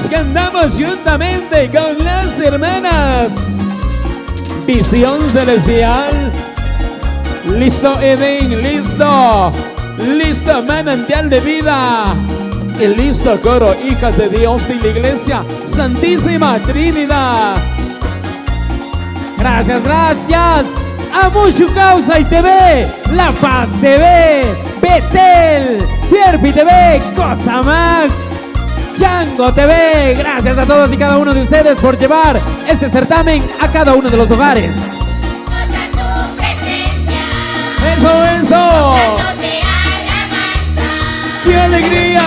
cantamos juntamente con las hermanas Visión Celestial. Listo Edén, listo. Listo Manantial de Vida. Y listo coro Hijas de Dios de la Iglesia Santísima Trinidad. Gracias, gracias a Mushu Causa y TV, La Paz TV, Betel, Fierpi TV, Cosamac, Chango TV. Gracias a todos y cada uno de ustedes por llevar este certamen a cada uno de los hogares. Eso, eso. ¡Qué alegría!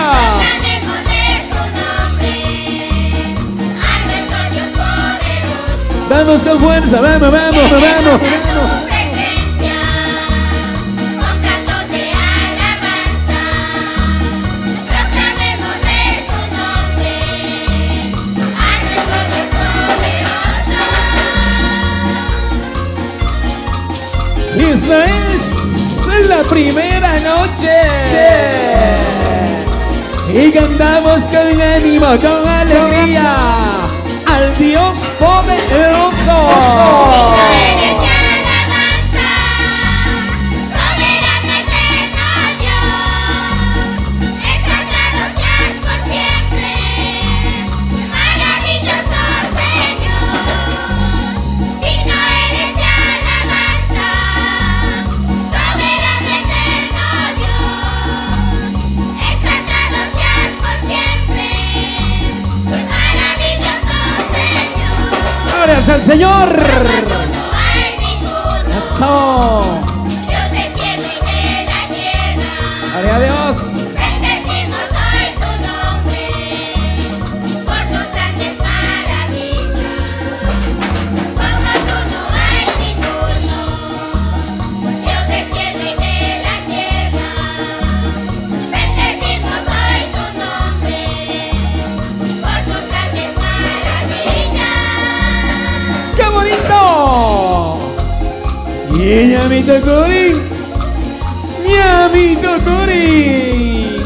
Vamos con fuerza, vamos, vamos, vamos. Esta es la primera noche y cantamos con ánimo, con alegría al Dios poderoso. Gracias al Señor. Eso. Dios del cielo y de la tierra. Gloria a Dios. Bendecimos hoy tu nombre por tus grandes maravillas. Como tú no hay ninguno. Dios del cielo y de la tierra. Bendecimos hoy tu nombre por tus grandes maravillas. ¡Qué bonito! Y ñamito Cori, ñamito Cori.